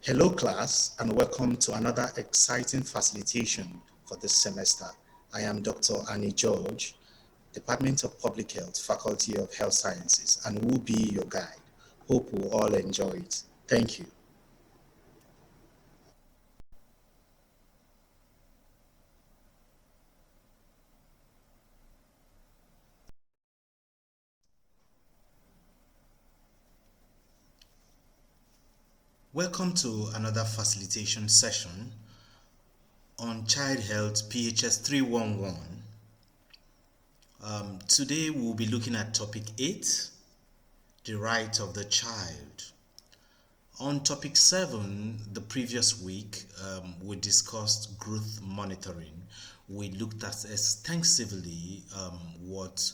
Hello class and welcome to another exciting facilitation for this semester. I am Dr. Annie George, Department of Public Health, Faculty of Health Sciences, and will be your guide. Hope we all enjoy it. Thank you. Welcome to another facilitation session on Child Health PHS 311. Today we'll be looking at topic 8, the right of the child. On topic 7, the previous week, we discussed growth monitoring. We looked at extensively what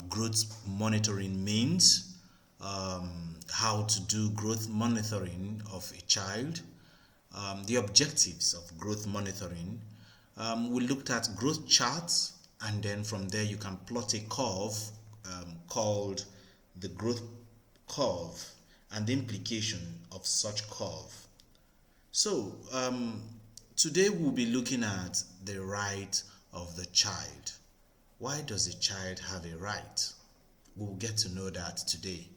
growth monitoring means, how to do growth monitoring of a child, the objectives of growth monitoring. We looked at growth charts, and then from there you can plot a curve called the growth curve and the implication of such curve. So today we'll be looking at the right of the child. Why does a child have a right? We'll get to know that today.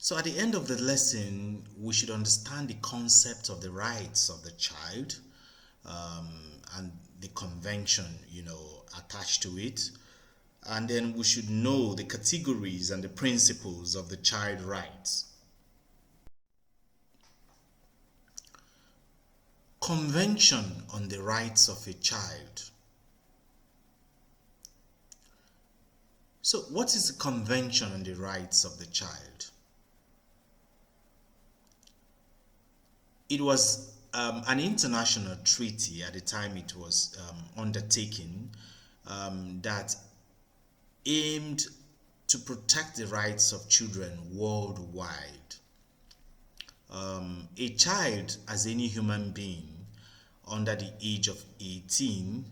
So at the end of the lesson, we should understand the concept of the rights of the child and the convention, attached to it. And then we should know the categories and the principles of the child rights. Convention on the rights of a child. So what is the Convention on the Rights of the Child? It was an international treaty at the time it was undertaken that aimed to protect the rights of children worldwide. A child, as any human being under the age of 18,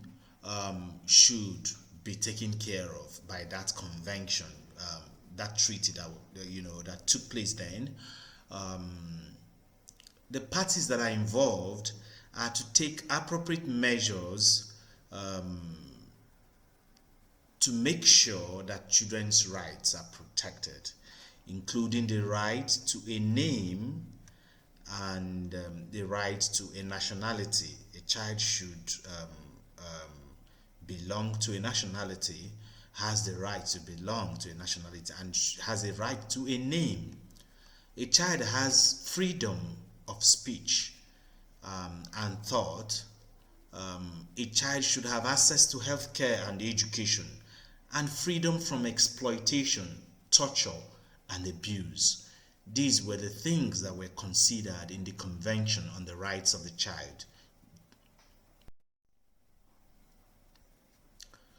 should be taken care of by that convention, that treaty that took place then. The parties that are involved are to take appropriate measures to make sure that children's rights are protected, including the right to a name and the right to a nationality. A child should belong to a nationality, has the right to belong to a nationality, and has a right to a name. A child has freedom of speech and thought. A child should have access to health care and education, and freedom from exploitation, torture, and abuse. These were the things that were considered in the Convention on the Rights of the Child.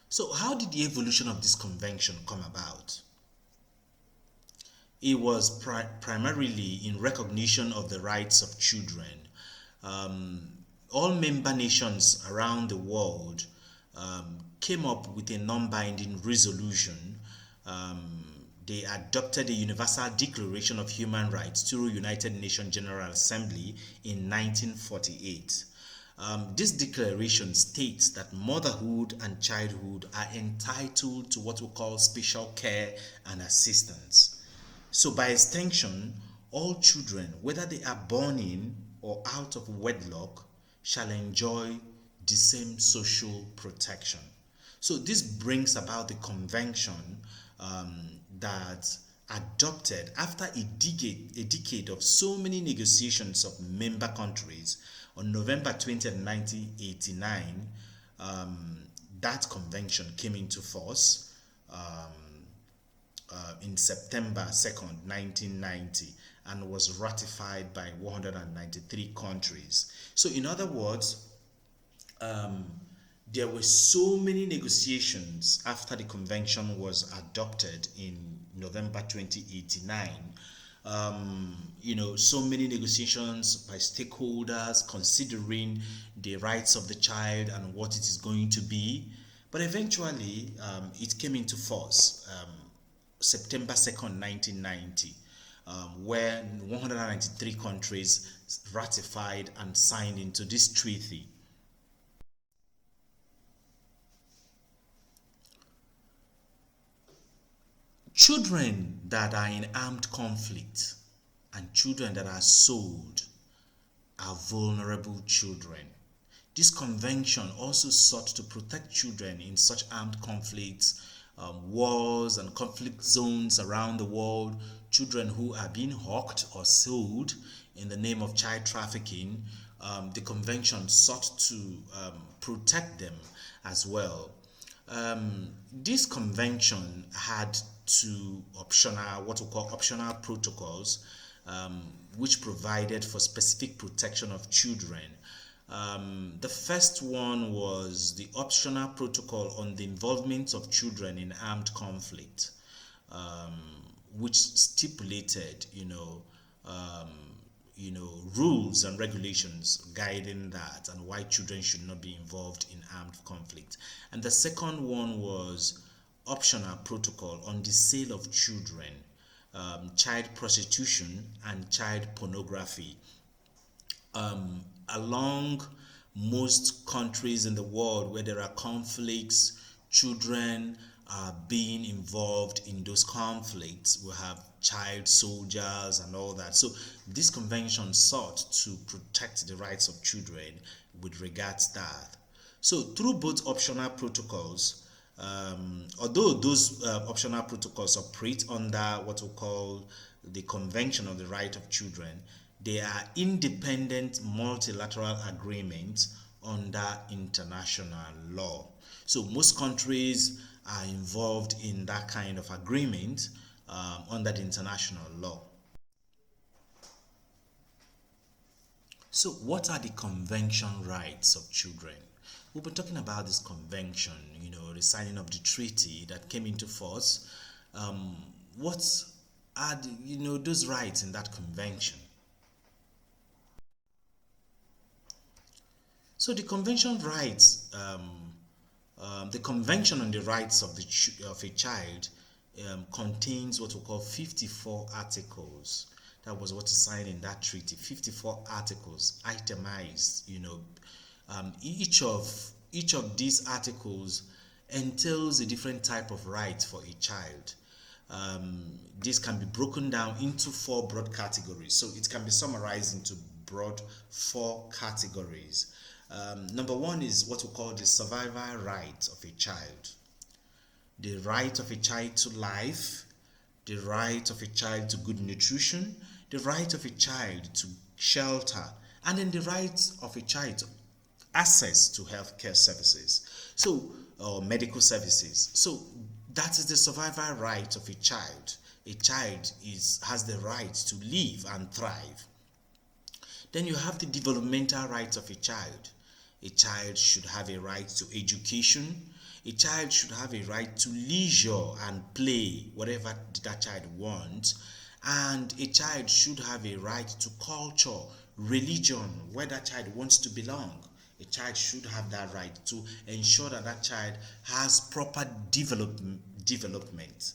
So how did the evolution of this convention come about? It was primarily in recognition of the rights of children. All member nations around the world came up with a non-binding resolution. They adopted the Universal Declaration of Human Rights through United Nations General Assembly in 1948. This declaration states that motherhood and childhood are entitled to what we call special care and assistance. So by extension, all children, whether they are born in or out of wedlock, shall enjoy the same social protection. So this brings about the convention that adopted after a decade of so many negotiations of member countries. On November 20th, 1989, that convention came into force. In September 2nd, 1990, and was ratified by 193 countries. So in other words, there were so many negotiations after the convention was adopted in November 2089. So many negotiations by stakeholders considering the rights of the child and what it is going to be. But eventually, it came into force September 2nd, 1990. where 193 countries ratified and signed into this treaty. Children that are in armed conflict and children that are sold are vulnerable children. This convention also sought to protect children in such armed conflicts, wars and conflict zones around the world, children who are being hawked or sold in the name of child trafficking. The convention sought to protect them as well. This convention had two optional, what we call optional protocols, which provided for specific protection of children. The first one was the optional protocol on the involvement of children in armed conflict, which stipulated, rules and regulations guiding that and why children should not be involved in armed conflict. And the second one was optional protocol on the sale of children, child prostitution and child pornography. Along most countries in the world where there are conflicts, children are being involved in those conflicts. We have child soldiers and all that. So this convention sought to protect the rights of children with regards to that. So through both optional protocols, although those optional protocols operate under what we call the Convention on the Right of Children, they are independent multilateral agreements under international law. So most countries are involved in that kind of agreement under the international law. So what are the convention rights of children? We've been talking about this convention, the signing of the treaty that came into force. What are those rights in that convention? So the convention rights, the Convention on the Rights of a Child contains what we call 54 articles. That was what is signed in that treaty. 54 articles, itemized. Each of these articles entails a different type of right for a child. This can be broken down into 4 broad categories. So it can be summarized into broad 4 categories. Number 1 is what we call the survival right of a child. The right of a child to life, the right of a child to good nutrition, the right of a child to shelter, and then the right of a child to access to healthcare services, medical services. So that is the survival right of a child. A child has the right to live and thrive. Then you have the developmental rights of a child. A child should have a right to education. A child should have a right to leisure and play, whatever that child wants. And a child should have a right to culture, religion, where that child wants to belong. A child should have that right to ensure that that child has proper development.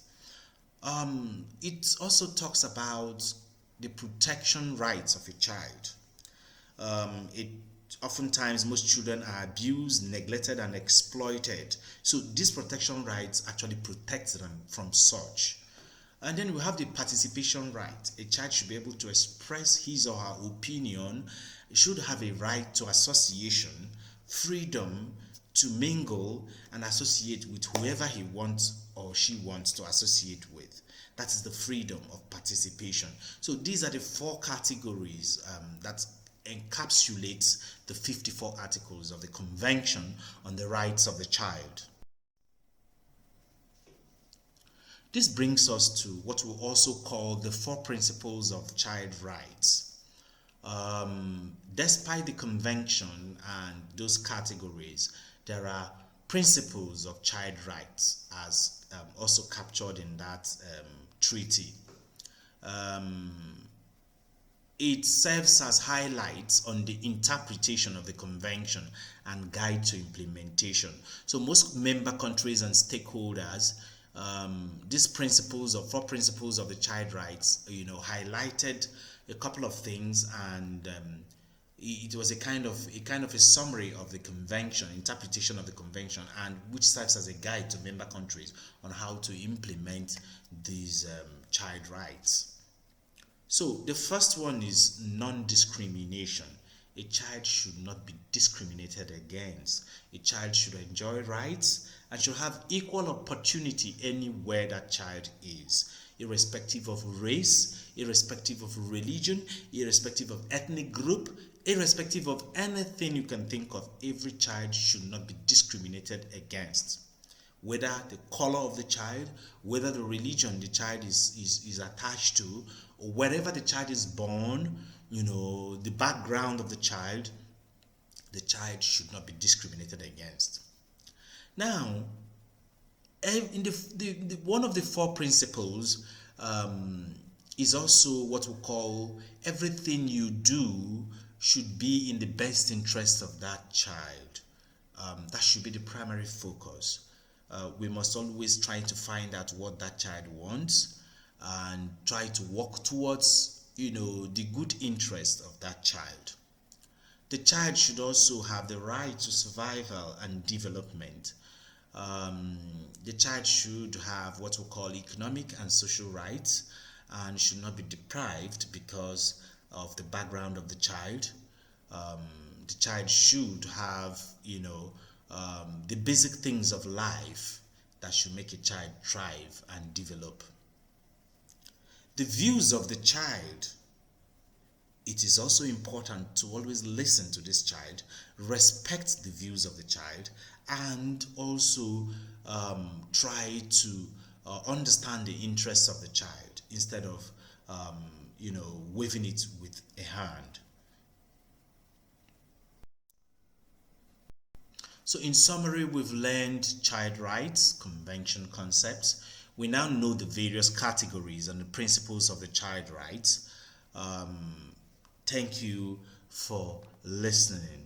It also talks about the protection rights of a child. Oftentimes, most children are abused, neglected, and exploited. So these protection rights actually protect them from such. And then we have the participation right. A child should be able to express his or her opinion, should have a right to association, freedom to mingle and associate with whoever he wants or she wants to associate with. That is the freedom of participation. So these are the 4 categories that encapsulates the 54 articles of the Convention on the Rights of the Child. This brings us to what we also call the 4 principles of child rights. Despite the convention and those categories, there are principles of child rights as also captured in that treaty. It serves as highlights on the interpretation of the convention and guide to implementation. So most member countries and stakeholders These principles, or 4 principles of the child rights, highlighted a couple of things, and it was a kind of a summary of the convention, interpretation of the convention, and which serves as a guide to member countries on how to implement these child rights. So the first one is non-discrimination. A child should not be discriminated against. A child should enjoy rights and should have equal opportunity anywhere that child is, irrespective of race, irrespective of religion, irrespective of ethnic group, irrespective of anything you can think of. Every child should not be discriminated against. Whether the color of the child, whether the religion the child is attached to, or wherever the child is born, the background of the child should not be discriminated against. Now, in one of the 4 principles is also what we call everything you do should be in the best interest of that child. That should be the primary focus. We must always try to find out what that child wants and try to work towards the good interest of that child. The child should also have the right to survival and development. The child should have what we call economic and social rights and should not be deprived because of the background of the child. The child should have the basic things of life that should make a child thrive and develop. The views of the child. It is also important to always listen to this child, respect the views of the child, and also try to understand the interests of the child instead of waving it with a hand. So in summary, we've learned child rights, convention concepts. We now know the various categories and the principles of the child rights. Thank you for listening.